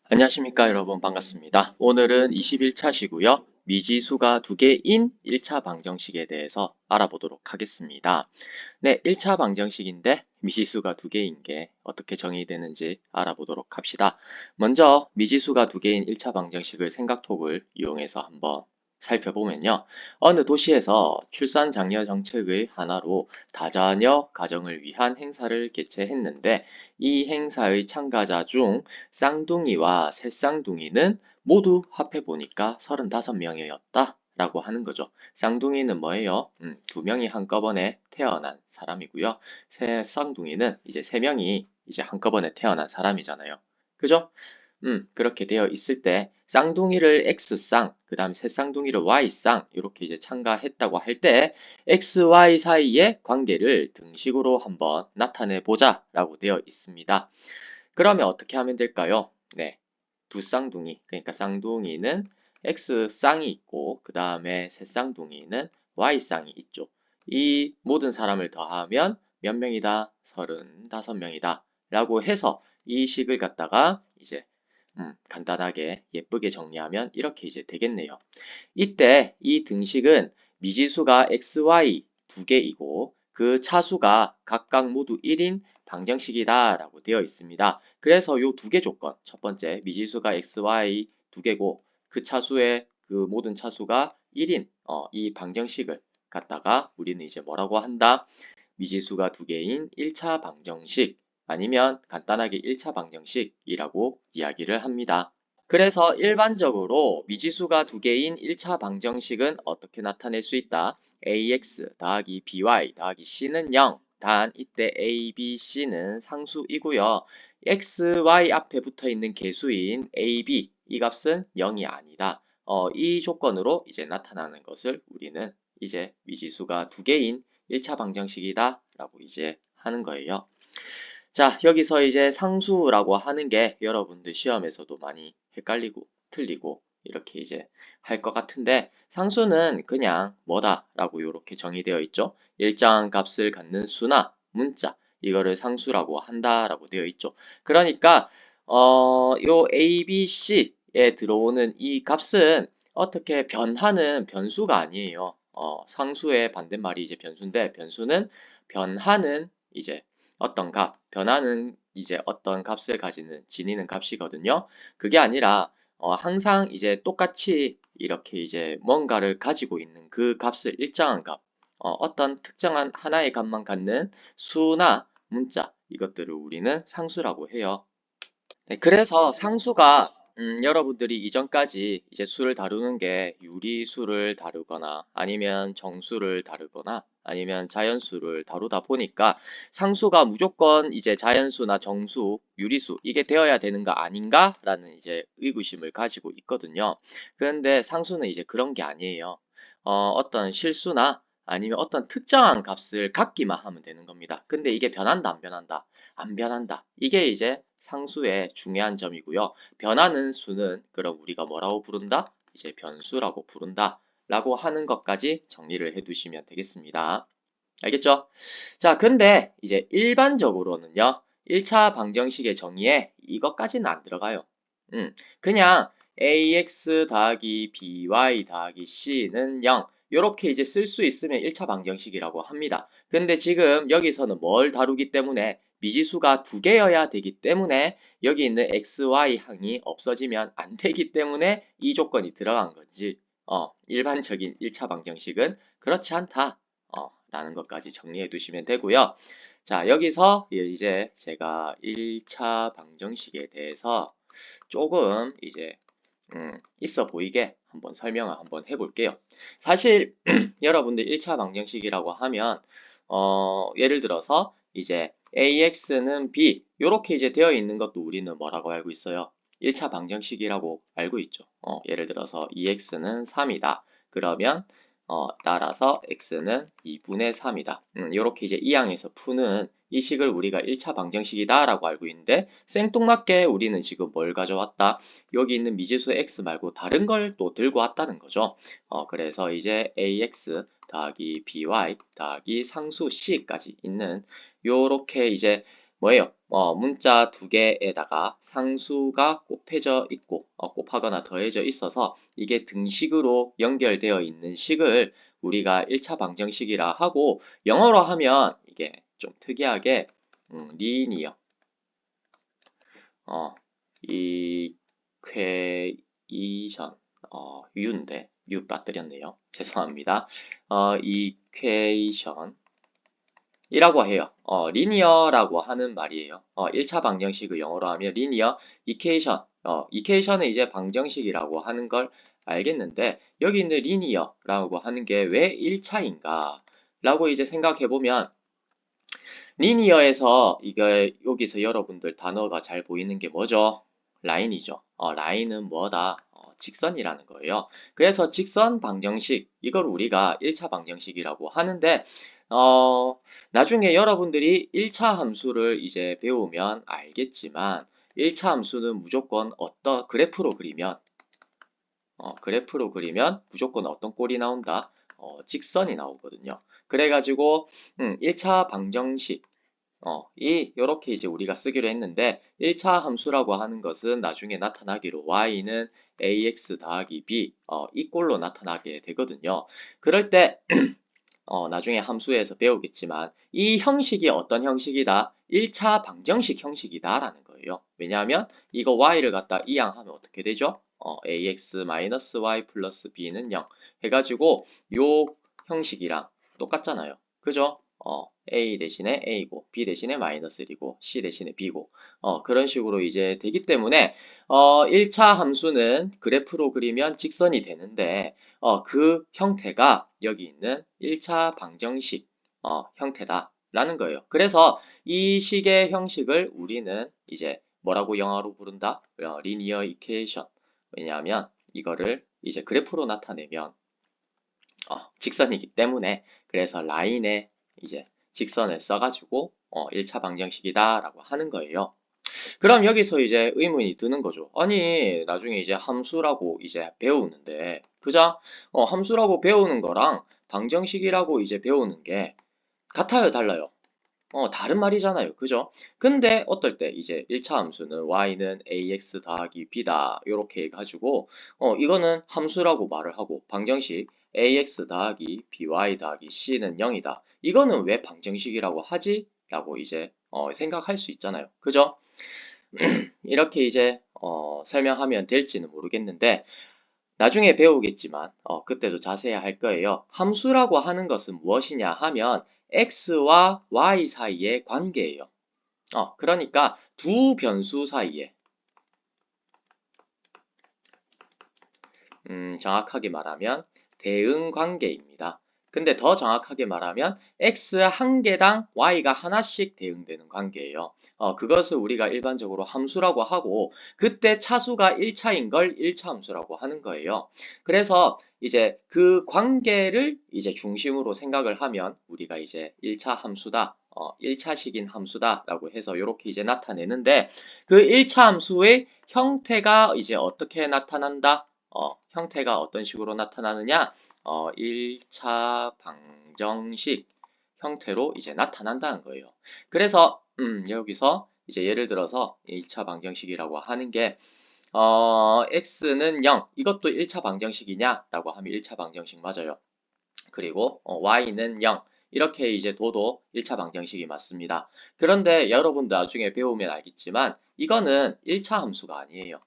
안녕하십니까 여러분, 반갑습니다. 오늘은 21차시고요. 미지수가 두 개인 1차 방정식에 대해서 알아보도록 하겠습니다. 네, 1차 방정식인데 미지수가 두 개인 게 어떻게 정의되는지 알아보도록 합시다. 먼저 미지수가 두 개인 1차 방정식을 생각톡을 이용해서 한번 살펴보면요. 어느 도시에서 출산 장려 정책의 하나로 다자녀 가정을 위한 행사를 개최했는데, 이 행사의 참가자 중 쌍둥이와 새쌍둥이는 모두 합해보니까 35명이었다 라고 하는 거죠. 쌍둥이는 뭐예요? 두 명이 한꺼번에 태어난 사람이고요. 새쌍둥이는 이제 세 명이 이제 한꺼번에 태어난 사람이잖아요. 그죠? 그렇게 되어 있을 때 쌍둥이를 X쌍, 그 다음에 새쌍둥이를 Y쌍 이렇게 이제 참가했다고 할 때 X, Y 사이의 관계를 등식으로 한번 나타내 보자 라고 되어 있습니다. 그러면 어떻게 하면 될까요? 네, 두 쌍둥이, 그러니까 쌍둥이는 X쌍이 있고 그 다음에 새쌍둥이는 Y쌍이 있죠. 이 모든 사람을 더하면 몇 명이다? 35명이다 라고 해서 이 식을 갖다가 이제 간단하게 예쁘게 정리하면 이렇게 이제 되겠네요. 이때 이 등식은 미지수가 xy 두 개이고 그 차수가 각각 모두 1인 방정식이다 라고 되어 있습니다. 그래서 요 두 개 조건, 첫 번째 미지수가 xy 두 개고 그 차수의 그 모든 차수가 1인 이 방정식을 갖다가 우리는 이제 뭐라고 한다? 미지수가 두 개인 1차 방정식 아니면 간단하게 1차 방정식이라고 이야기를 합니다. 그래서 일반적으로 미지수가 두 개인 1차 방정식은 어떻게 나타낼 수 있다? ax 더하기 by 더하기 c는 0. 단 이때 a, b, c는 상수이고요. x, y 앞에 붙어 있는 개수인 a, b 이 값은 0이 아니다. 이 조건으로 이제 나타나는 것을 우리는 이제 미지수가 두 개인 1차 방정식이다 라고 이제 하는 거예요. 자, 여기서 이제 상수라고 하는 게 여러분들 시험에서도 많이 헷갈리고 틀리고 이렇게 이제 할 것 같은데, 상수는 그냥 뭐다라고 이렇게 정의되어 있죠. 일정한 값을 갖는 수나 문자, 이거를 상수라고 한다라고 되어 있죠. 그러니까 요 A, B, C에 들어오는 이 값은 어떻게 변하는 변수가 아니에요. 상수의 반대말이 이제 변수인데, 변수는 변하는 이제 어떤 값, 변하는 이제 어떤 값을 가지는 지니는 값이거든요. 그게 아니라 항상 이제 똑같이 이렇게 이제 뭔가를 가지고 있는 그 값을 일정한 값, 어떤 특정한 하나의 값만 갖는 수나 문자, 이것들을 우리는 상수라고 해요. 네, 그래서 상수가 여러분들이 이전까지 이제 수를 다루는 게 유리수를 다루거나 아니면 정수를 다루거나 아니면 자연수를 다루다 보니까 상수가 무조건 이제 자연수나 정수, 유리수 이게 되어야 되는 거 아닌가라는 이제 의구심을 가지고 있거든요. 그런데 상수는 이제 그런 게 아니에요. 어떤 실수나 아니면 어떤 특정한 값을 갖기만 하면 되는 겁니다. 근데 이게 변한다, 안 변한다? 안 변한다. 이게 이제 상수의 중요한 점이고요. 변하는 수는 그럼 우리가 뭐라고 부른다? 이제 변수라고 부른다. 라고 하는 것까지 정리를 해 두시면 되겠습니다. 알겠죠? 자, 근데 이제 일반적으로는요. 1차 방정식의 정의에 이것까지는 안 들어가요. 그냥 ax 더하기 by 더하기 c는 0. 요렇게 이제 쓸 수 있으면 1차 방정식이라고 합니다. 근데 지금 여기서는 뭘 다루기 때문에 미지수가 두 개여야 되기 때문에 여기 있는 x, y 항이 없어지면 안 되기 때문에 이 조건이 들어간 건지 일반적인 1차 방정식은 그렇지 않다. 라는 것까지 정리해 두시면 되고요. 자, 여기서 이제 제가 1차 방정식에 대해서 조금 이제 있어 보이게 한번 설명을 한번 해볼게요. 사실 여러분들 1차 방정식이라고 하면 예를 들어서 이제 AX는 B 이렇게 이제 되어 있는 것도 우리는 뭐라고 알고 있어요? 1차 방정식이라고 알고 있죠. 예를 들어서 2X는 3이다. 그러면 따라서 x는 2분의 3이다. 이렇게 이제 이항에서 푸는 이 식을 우리가 1차 방정식이다 라고 알고 있는데, 생뚱맞게 우리는 지금 뭘 가져왔다? 여기 있는 미지수 x 말고 다른 걸 또 들고 왔다는 거죠. 그래서 이제 ax 더하기 by 더하기 상수 c까지 있는 요렇게 이제 뭐예요? 문자 두 개에다가 상수가 곱해져 있고, 곱하거나 더해져 있어서 이게 등식으로 연결되어 있는 식을 우리가 1차 방정식이라 하고, 영어로 하면 이게 좀 특이하게 리니어, 이퀘이션, 유인데 유 빠뜨렸네요. 죄송합니다. 이퀘이션 이라고 해요. 리니어라고 하는 말이에요. 1차 방정식을 영어로 하면 리니어 이퀘이션, 이퀘이션은 이제 방정식이라고 하는 걸 알겠는데, 여기 있는 리니어라고 하는 게 왜 1차인가 라고 이제 생각해 보면, 리니어에서 이거 여기서 여러분들 단어가 잘 보이는 게 뭐죠? 라인이죠. 라인은 뭐다? 직선이라는 거예요. 그래서 직선 방정식, 이걸 우리가 1차 방정식이라고 하는데, 나중에 여러분들이 1차 함수를 이제 배우면 알겠지만, 1차 함수는 무조건 어떤 그래프로 그리면 무조건 어떤 꼴이 나온다? 직선이 나오거든요. 그래가지고 1차 방정식 요렇게 이제 우리가 쓰기로 했는데, 1차 함수라고 하는 것은 나중에 나타나기로 y는 ax 더하기 b 이 꼴로 나타나게 되거든요. 그럴 때 나중에 함수에서 배우겠지만 이 형식이 어떤 형식이다? 1차 방정식 형식이다라는 거예요. 왜냐하면 이거 y를 갖다 이항하면 어떻게 되죠? ax-y 플러스 b는 0 해가지고 요 형식이랑 똑같잖아요. 그죠? a 대신에 a고 b 대신에 마이너스1이고 c 대신에 b고 그런 식으로 이제 되기 때문에 1차 함수는 그래프로 그리면 직선이 되는데 그 형태가 여기 있는 1차 방정식 형태다라는 거예요. 그래서 이 식의 형식을 우리는 이제 뭐라고 영어로 부른다? 리니어 이퀘이션. 왜냐하면 이거를 이제 그래프로 나타내면 직선이기 때문에, 그래서 라인에 이제 직선을 써가지고 1차 방정식이다라고 하는 거예요. 그럼 여기서 이제 의문이 드는 거죠. 아니, 나중에 이제 함수라고 이제 배우는데, 그죠? 함수라고 배우는 거랑 방정식이라고 이제 배우는 게 같아요, 달라요? 다른 말이잖아요. 그죠? 근데 어떨 때 이제 1차 함수는 y는 ax 더하기 b다. 요렇게 해가지고 이거는 함수라고 말을 하고, 방정식 ax 더하기 by 더하기 c는 0이다. 이거는 왜 방정식이라고 하지? 라고 이제 생각할 수 있잖아요. 그죠? 이렇게 이제 설명하면 될지는 모르겠는데, 나중에 배우겠지만 그때도 자세히 할 거예요. 함수라고 하는 것은 무엇이냐 하면 x와 y 사이의 관계예요. 그러니까 두 변수 사이에, 정확하게 말하면 대응 관계입니다. 근데 더 정확하게 말하면 x 한 개당 y가 하나씩 대응되는 관계예요. 그것을 우리가 일반적으로 함수라고 하고, 그때 차수가 1차인 걸 1차 함수라고 하는 거예요. 그래서 이제 그 관계를 이제 중심으로 생각을 하면 우리가 이제 1차 함수다, 1차식인 함수다라고 해서 이렇게 이제 나타내는데, 그 1차 함수의 형태가 이제 어떻게 나타난다? 형태가 어떤 식으로 나타나느냐? 1차 방정식 형태로 이제 나타난다는 거예요. 그래서 여기서 이제 예를 들어서 1차 방정식이라고 하는 게 x는 0, 이것도 1차 방정식이냐? 라고 하면 1차 방정식 맞아요. 그리고 y는 0, 이렇게 이제 둬도 1차 방정식이 맞습니다. 그런데 여러분들 나중에 배우면 알겠지만 이거는 1차 함수가 아니에요.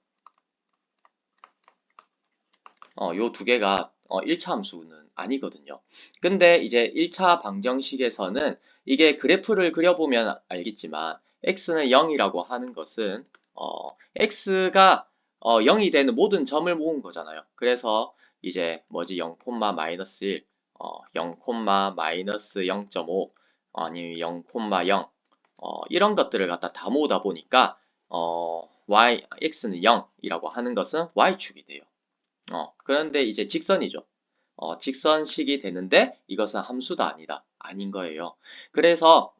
요 두 개가 1차 함수는 아니거든요. 근데 이제 1차 방정식에서는 이게 그래프를 그려보면 알겠지만 x는 0이라고 하는 것은 x가 0이 되는 모든 점을 모은 거잖아요. 그래서 이제 뭐지 0, 마이너스 1, 0, 마이너스 0.5 아니면 0, 0 이런 것들을 갖다 다 모으다 보니까 x는 0이라고 하는 것은 y축이 돼요. 그런데 이제 직선이죠. 직선식이 되는데 이것은 함수도 아니다. 아닌 거예요. 그래서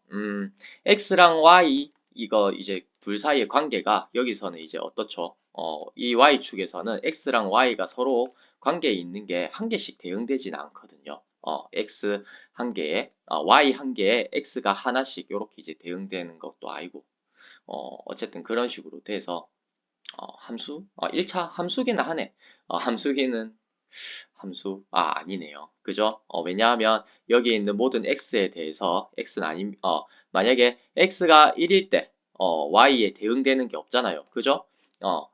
x랑 y 이거 이제 둘 사이의 관계가 여기서는 이제 어떻죠? 이 y축에서는 x랑 y가 서로 관계에 있는 게 한 개씩 대응되지는 않거든요. x 한 개에, y 한 개에 x가 하나씩 이렇게 이제 대응되는 것도 아니고, 어쨌든 그런 식으로 돼서, 함수? 1차 함수기는 하네. 함수기는 아니네요. 그죠? 왜냐하면 여기 있는 모든 x에 대해서 x는 만약에 x가 1일 때 y에 대응되는 게 없잖아요. 그죠?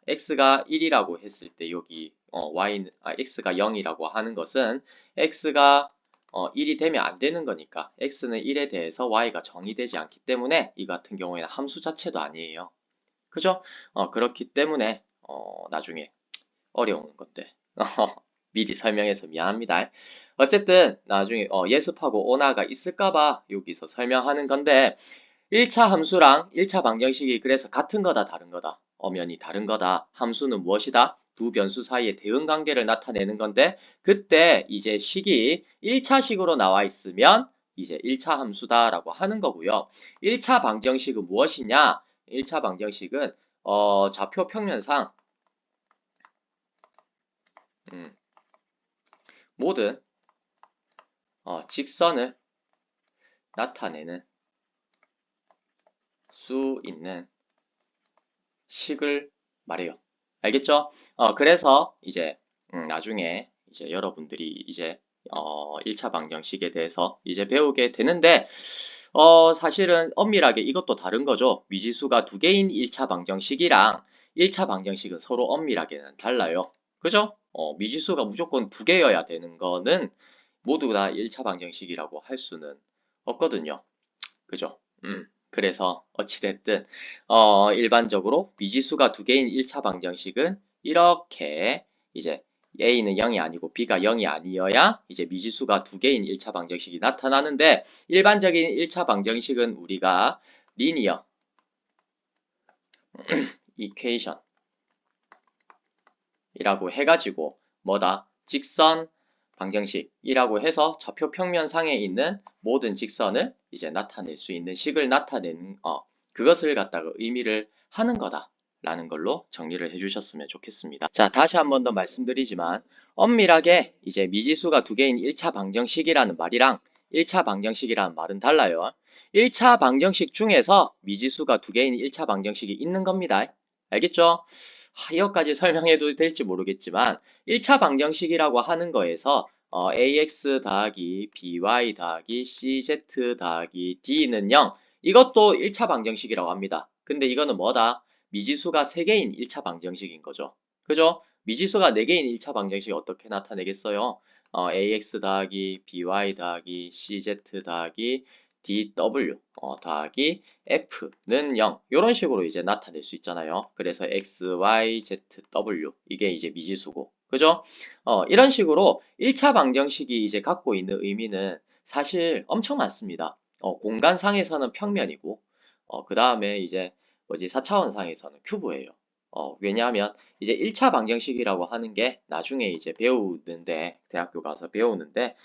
x가 1이라고 했을 때 여기 x가 0이라고 하는 것은 x가 1이 되면 안 되는 거니까 x는 1에 대해서 y가 정의되지 않기 때문에 이 같은 경우에는 함수 자체도 아니에요. 그죠? 그렇기 때문에 나중에 어려운 건데 미리 설명해서 미안합니다. 어쨌든 나중에 예습하고 오나가 있을까봐 여기서 설명하는 건데 1차 함수랑 1차 방정식이 그래서 같은 거다 다른 거다 엄연히 다른 거다. 함수는 무엇이다? 두 변수 사이의 대응 관계를 나타내는 건데 그때 이제 식이 1차식으로 나와 있으면 이제 1차 함수다라고 하는 거고요. 1차 방정식은 무엇이냐? 1차 방정식은 좌표 평면상 모든 직선을 나타내는 수 있는 식을 말해요. 알겠죠? 그래서 이제 나중에 이제 여러분들이 이제 1차 방정식에 대해서 이제 배우게 되는데 사실은 엄밀하게 이것도 다른 거죠. 미지수가 두 개인 1차 방정식이랑 1차 방정식은 서로 엄밀하게는 달라요. 그죠? 미지수가 무조건 두 개여야 되는 거는 모두 다 1차 방정식이라고 할 수는 없거든요. 그죠? 그래서 어찌됐든 일반적으로 미지수가 두 개인 1차 방정식은 이렇게 이제 A는 0이 아니고 B가 0이 아니어야 이제 미지수가 두 개인 1차 방정식이 나타나는데 일반적인 1차 방정식은 우리가 리니어 이퀘이션 이라고 해가지고 뭐다? 직선 방정식이라고 해서 좌표 평면상에 있는 모든 직선을 이제 나타낼 수 있는 식을 나타내는 그것을 갖다가 의미를 하는 거다 라는 걸로 정리를 해주셨으면 좋겠습니다. 자, 다시 한 번 더 말씀드리지만 엄밀하게 이제 미지수가 두 개인 1차 방정식이라는 말이랑 1차 방정식이라는 말은 달라요. 1차 방정식 중에서 미지수가 두 개인 1차 방정식이 있는 겁니다. 알겠죠? 이것까지 설명해도 될지 모르겠지만 1차 방정식이라고 하는 거에서 ax 더하기 by 더하기 cz 더하기 d는 0 이것도 1차 방정식이라고 합니다. 근데 이거는 뭐다? 미지수가 3개인 1차 방정식인 거죠. 그죠? 미지수가 4개인 1차 방정식이 어떻게 나타내겠어요? ax 더하기 by 더하기 cz 더하기 dw 더하기 f는 0 이런 식으로 이제 나타낼 수 있잖아요. 그래서 x, y, z, w 이게 이제 미지수고 그죠? 이런 식으로 1차 방정식이 이제 갖고 있는 의미는 사실 엄청 많습니다. 공간상에서는 평면이고 그 다음에 이제 뭐지 4차원상에서는 큐브예요. 왜냐하면 이제 1차 방정식이라고 하는 게 나중에 이제 배우는데 대학교 가서 배우는데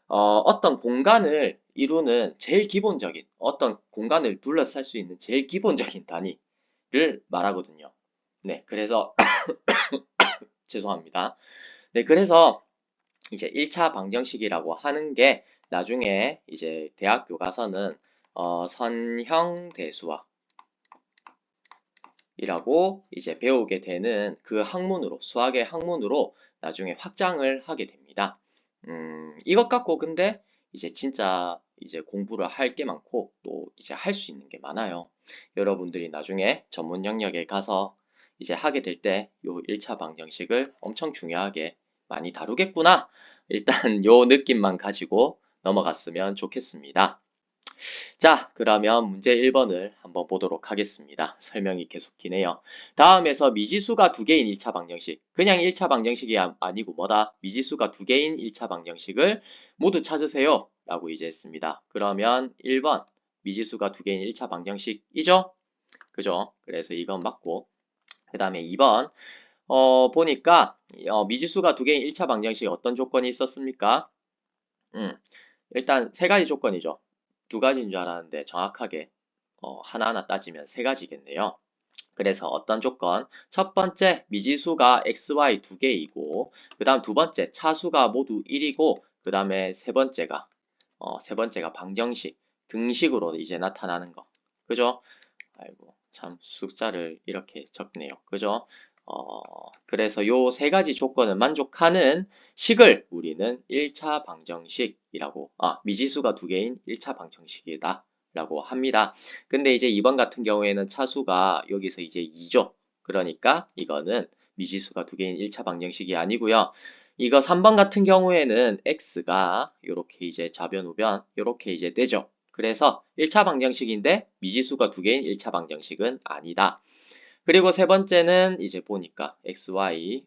어떤 공간을 이루는 제일 기본적인 어떤 공간을 둘러쌀 수 있는 제일 기본적인 단위를 말하거든요. 네, 그래서 죄송합니다. 네, 그래서 이제 1차 방정식이라고 하는 게 나중에 이제 대학교 가서는 선형대수화 이라고 이제 배우게 되는 그 학문으로 수학의 학문으로 나중에 확장을 하게 됩니다. 이것 갖고 근데 이제 진짜 이제 공부를 할 게 많고 또 이제 할 수 있는 게 많아요. 여러분들이 나중에 전문 영역에 가서 이제 하게 될 때 요 1차 방정식을 엄청 중요하게 많이 다루겠구나. 일단 요 느낌만 가지고 넘어갔으면 좋겠습니다. 자, 그러면 문제 1번을 한번 보도록 하겠습니다. 설명이 계속 기네요. 다음에서 미지수가 두 개인 1차 방정식. 그냥 1차 방정식이 아니고 뭐다? 미지수가 두 개인 1차 방정식을 모두 찾으세요. 라고 이제 했습니다. 그러면 1번 미지수가 두 개인 1차 방정식이죠? 그죠? 그래서 이건 맞고 그 다음에 2번 보니까 미지수가 두 개인 1차 방정식에 어떤 조건이 있었습니까? 일단 세 가지 조건이죠. 두 가지인 줄 알았는데 정확하게 하나하나 따지면 세 가지겠네요. 그래서 어떤 조건? 첫 번째, 미지수가 xy 두 개이고 그 다음 두 번째, 차수가 모두 1이고 그 다음에 세 번째가 방정식, 등식으로 이제 나타나는 거. 그죠? 아이고, 참 숫자를 이렇게 적네요. 그죠? 그래서 요 세 가지 조건을 만족하는 식을 우리는 1차 방정식이라고, 미지수가 두 개인 1차 방정식이다 라고 합니다. 근데 이제 2번 같은 경우에는 차수가 여기서 이제 2죠. 그러니까 이거는 미지수가 두 개인 1차 방정식이 아니고요. 이거 3번 같은 경우에는 x가 요렇게 이제 좌변 우변 요렇게 이제 되죠. 그래서 1차 방정식인데 미지수가 두 개인 1차 방정식은 아니다. 그리고 세 번째는 이제 보니까 xy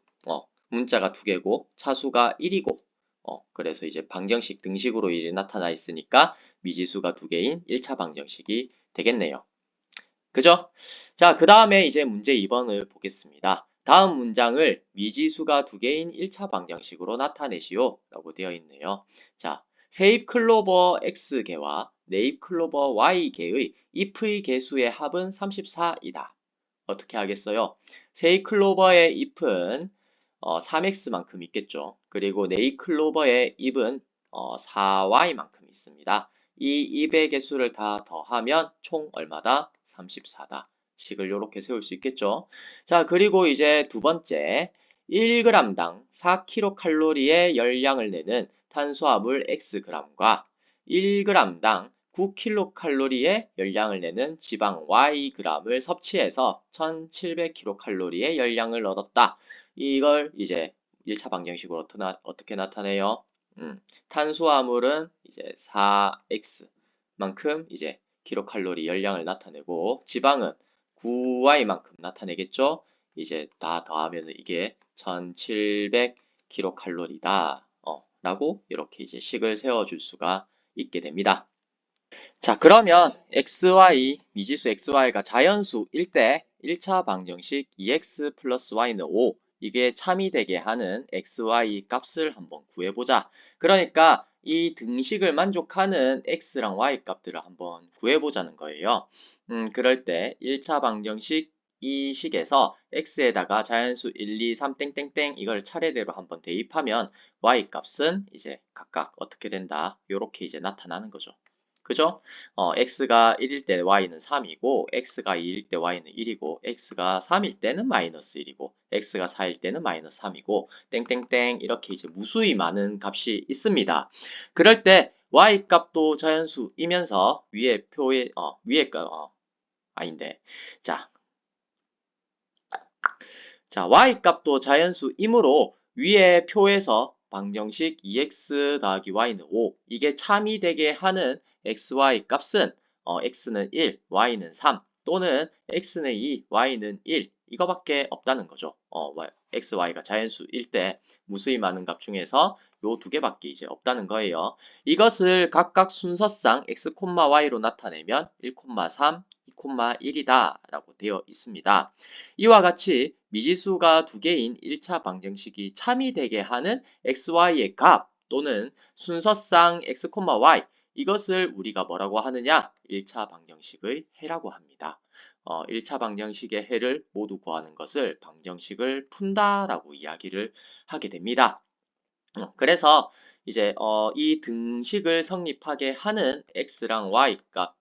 문자가 두 개고 차수가 1이고 그래서 이제 방정식 등식으로 일이 나타나 있으니까 미지수가 두 개인 1차 방정식이 되겠네요. 그죠? 자, 그 다음에 이제 문제 2번을 보겠습니다. 다음 문장을 미지수가 두 개인 1차 방정식으로 나타내시오 라고 되어 있네요. 자, 세입 클로버 X개와 내입 클로버 Y개의 if의 개수의 합은 34이다. 어떻게 하겠어요? 세입 클로버의 if은 3x만큼 있겠죠. 그리고 네입 클로버의 if은 4y만큼 있습니다. 이 if의 개수를 다 더하면 총 얼마다? 34다. 식을 이렇게 세울 수 있겠죠. 자, 그리고 이제 두 번째, 1g당 4kcal의 열량을 내는 탄수화물 xg과 1g당 9kcal의 열량을 내는 지방 yg을 섭취해서 1700kcal의 열량을 얻었다. 이걸 이제 1차 방정식으로 어떻게 나타내요? 탄수화물은 이제 4x만큼 이제 킬로칼로리 열량을 나타내고 지방은 9y만큼 나타내겠죠? 이제 다 더하면 이게 1700kcal다. 라고 이렇게 이제 식을 세워줄 수가 있게 됩니다. 자, 그러면 xy, 미지수 xy가 자연수일 때 1차 방정식 2x 플러스 y는 5, 이게 참이 되게 하는 xy 값을 한번 구해보자. 그러니까 이 등식을 만족하는 x랑 y 값들을 한번 구해보자는 거예요. 그럴 때 1차 방정식 이 식에서 x에다가 자연수 1, 2, 3 땡땡땡 이걸 차례대로 한번 대입하면 y 값은 이제 각각 어떻게 된다. 요렇게 이제 나타나는 거죠. 그죠? x가 1일 때 y는 3이고 x가 2일 때 y는 1이고 x가 3일 때는 마이너스 1이고 x가 4일 때는 마이너스 3이고 땡땡땡 이렇게 이제 무수히 많은 값이 있습니다. 그럴 때 y 값도 자연수이면서 위에 표에 위에 값 아닌데 자 y 값도 자연수이므로 위에 표에서 방정식 2x 더하기 y는 5 이게 참이 되게 하는 xy 값은 x는 1, y는 3 또는 x는 2, y는 1 이거밖에 없다는 거죠. x, y가 자연수일 때 무수히 많은 값 중에서 요 두 개밖에 이제 없다는 거예요. 이것을 각각 순서상 x, y로 나타내면 1, 3, 2, 1이다 라고 되어 있습니다. 이와 같이 미지수가 두 개인 1차 방정식이 참이 되게 하는 xy의 값 또는 순서상 x, y 이것을 우리가 뭐라고 하느냐? 1차 방정식의 해라고 합니다. 1차 방정식의 해를 모두 구하는 것을 방정식을 푼다라고 이야기를 하게 됩니다. 그래서 이제 이 등식을 성립하게 하는 x랑 y 값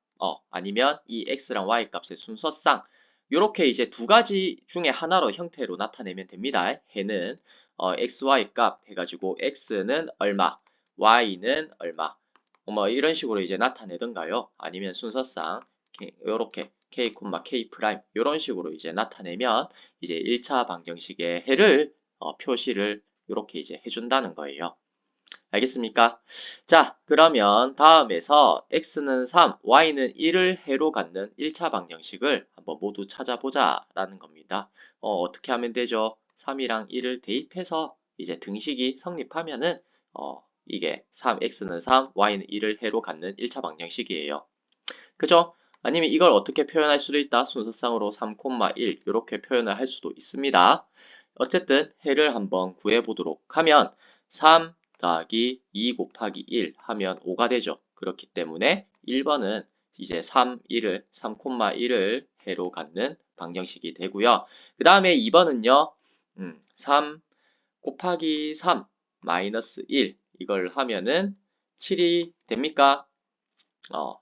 아니면 이 x랑 y 값의 순서상 이렇게 이제 두 가지 중에 하나로 형태로 나타내면 됩니다. 해는 x, y 값 해가지고 x는 얼마, y는 얼마 뭐 이런 식으로 이제 나타내던가요. 아니면 순서상 이렇게 k, k 프라임 이런 식으로 이제 나타내면 이제 1차 방정식의 해를 표시를 이렇게 이제 해준다는 거예요. 알겠습니까? 자, 그러면 다음에서 x는 3, y는 1을 해로 갖는 1차 방정식을 한번 모두 찾아보자 라는 겁니다. 어떻게 하면 되죠? 3이랑 1을 대입해서 이제 등식이 성립하면은 이게 x는 3, y는 1을 해로 갖는 1차 방정식이에요. 그죠? 아니면 이걸 어떻게 표현할 수도 있다. 순서상으로 3, 1 이렇게 표현을 할 수도 있습니다. 어쨌든 해를 한번 구해보도록 하면 3 더하기 2 곱하기 1 하면 5가 되죠. 그렇기 때문에 1번은 이제 3, 1을 해로 갖는 방정식이 되고요. 그 다음에 2번은요. 3 곱하기 3 마이너스 1 이걸 하면은 7이 됩니까?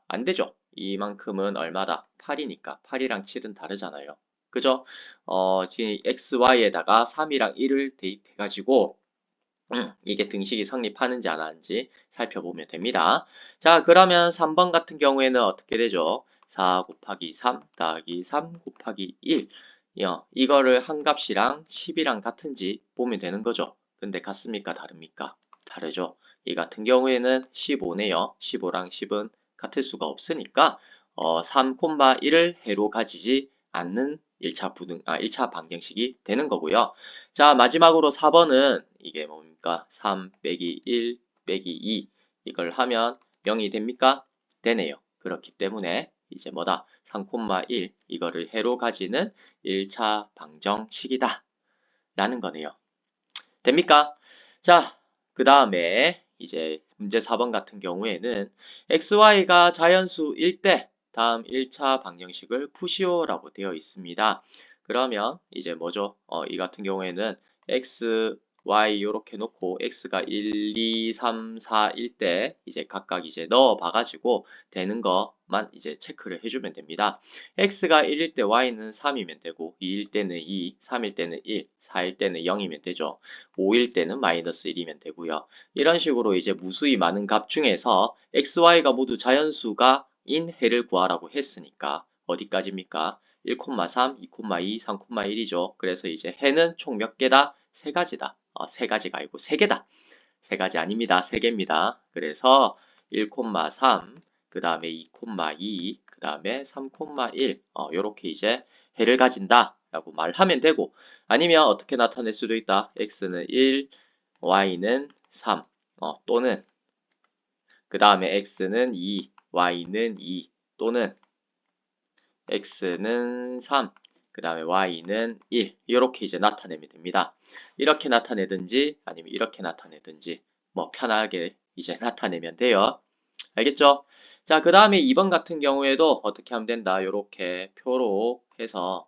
안 되죠. 이만큼은 얼마다? 8이니까. 8이랑 7은 다르잖아요. 그죠? 지금 xy에다가 3이랑 1을 대입해가지고 이게 등식이 성립하는지 안 하는지 살펴보면 됩니다. 자, 그러면 3번 같은 경우에는 어떻게 되죠? 4 곱하기 3 더하기 3 곱하기 1. 이거를 한 값이랑 10이랑 같은지 보면 되는 거죠. 근데 같습니까? 다릅니까? 다르죠. 이 같은 경우에는 15네요. 15랑 10은 같을 수가 없으니까 3,1을 해로 가지지 않는 1차 방정식이 되는 거고요. 자, 마지막으로 4번은 이게 뭡니까? 3 빼기 1 빼기 2 이걸 하면 0이 됩니까? 되네요. 그렇기 때문에 이제 뭐다? 3,1 이거를 해로 가지는 1차 방정식이다 라는 거네요. 됩니까? 자, 그 다음에 이제 문제 4번 같은 경우에는 xy가 자연수일 때 다음 1차 방정식을 푸시오라고 되어 있습니다. 그러면 이제 뭐죠? 이 같은 경우에는 x, y 이렇게 놓고 x가 1, 2, 3, 4일 때 이제 각각 이제 넣어 봐가지고 되는 것만 이제 체크를 해주면 됩니다. x가 1일 때 y는 3이면 되고 2일 때는 2, 3일 때는 1, 4일 때는 0이면 되죠. 5일 때는 마이너스 1이면 되고요. 이런 식으로 이제 무수히 많은 값 중에서 xy가 모두 자연수가 인 해를 구하라고 했으니까 어디까지입니까? 1,3, 2,2, 3,1이죠. 그래서 이제 해는 총 몇 개다? 세 가지다. 세 가지가 아니고 세 개다. 세 가지 아닙니다. 세 개입니다. 그래서 1,3, 그 다음에 2,2, 그 다음에 3,1 요렇게 이제 해를 가진다 라고 말하면 되고 아니면 어떻게 나타낼 수도 있다. x는 1, y는 3 또는 그 다음에 x는 2, y는 2 또는 x는 3, 그 다음에 y는 1 이렇게 이제 나타내면 됩니다. 이렇게 나타내든지 아니면 이렇게 나타내든지 뭐 편하게 이제 나타내면 돼요. 알겠죠? 자, 그 다음에 2번 같은 경우에도 어떻게 하면 된다. 이렇게 표로 해서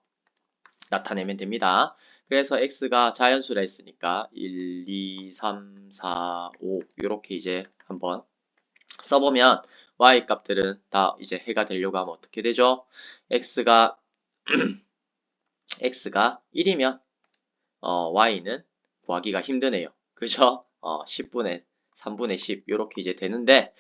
나타내면 됩니다. 그래서 x가 자연수라 했으니까 1, 2, 3, 4, 5 이렇게 이제 한번 써보면 y 값들은 다 이제 해가 되려고 하면 어떻게 되죠? x가 1이면 y는 구하기가 힘드네요. 그죠? 10분의 3분의 10 이렇게 이제 되는데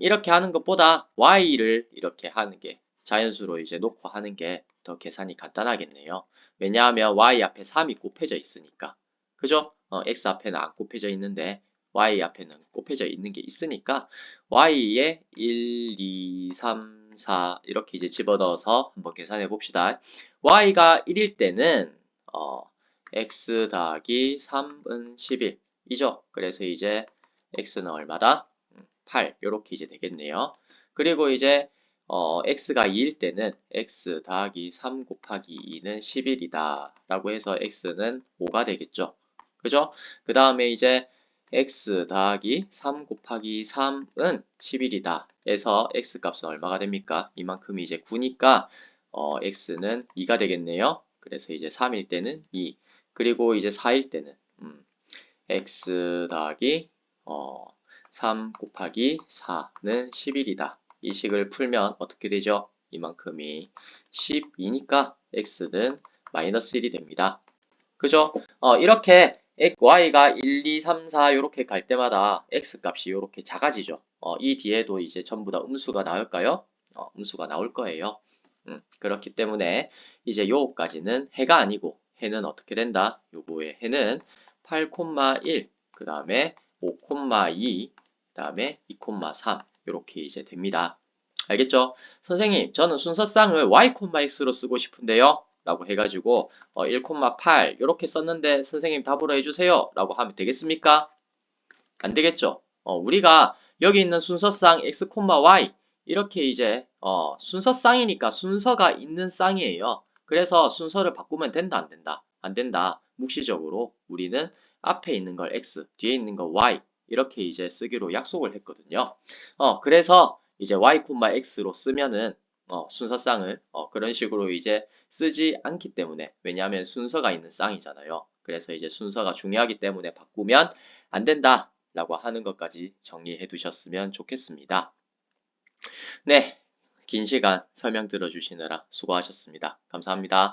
이렇게 하는 것보다 y를 이렇게 하는 게 자연수로 이제 놓고 하는 게 더 계산이 간단하겠네요. 왜냐하면 y 앞에 3이 곱해져 있으니까. 그죠? x 앞에는 안 곱해져 있는데 y 앞에는 곱해져 있는 게 있으니까 y에 1, 2, 3, 4 이렇게 이제 집어넣어서 한번 계산해 봅시다. y가 1일 때는 x 더하기 3은 11이죠. 그래서 이제 x는 얼마다? 8 이렇게 이제 되겠네요. 그리고 이제 x가 2일 때는 x 더하기 3 곱하기 2는 11이다 라고 해서 x는 5가 되겠죠. 그죠? 그 다음에 이제 x 더하기 3 곱하기 3은 11이다 해서 x 값은 얼마가 됩니까? 이만큼이 이제 9니까 x는 2가 되겠네요. 그래서 이제 3일 때는 2 그리고 이제 4일 때는 x 더하기 3 곱하기 4는 11이다. 이 식을 풀면 어떻게 되죠? 이만큼이 12니까 x는 마이너스 1이 됩니다. 그죠? 이렇게 y가 1, 2, 3, 4 이렇게 갈 때마다 x 값이 이렇게 작아지죠. 이 뒤에도 이제 전부 다 음수가 나올까요? 음수가 나올 거예요. 그렇기 때문에 이제 요거까지는 해가 아니고 해는 어떻게 된다? 요거의 해는 8,1 그 다음에 5,2 그 다음에 2,3 이렇게 이제 됩니다. 알겠죠? 선생님 저는 순서쌍을 y,x로 쓰고 싶은데요 라고 해가지고 1,8 이렇게 썼는데 선생님 답으로 해주세요 라고 하면 되겠습니까? 안 되겠죠? 우리가 여기 있는 순서쌍 x, y 이렇게 이제 순서쌍이니까 순서가 있는 쌍이에요. 그래서 순서를 바꾸면 된다 안 된다? 안 된다. 묵시적으로 우리는 앞에 있는 걸 x, 뒤에 있는 걸 y 이렇게 이제 쓰기로 약속을 했거든요. 그래서 이제 y, x로 쓰면은 순서쌍을 그런 식으로 이제 쓰지 않기 때문에 왜냐하면 순서가 있는 쌍이잖아요. 그래서 이제 순서가 중요하기 때문에 바꾸면 안 된다. 라고 하는 것까지 정리해 두셨으면 좋겠습니다. 네, 긴 시간 설명 들어주시느라 수고하셨습니다. 감사합니다.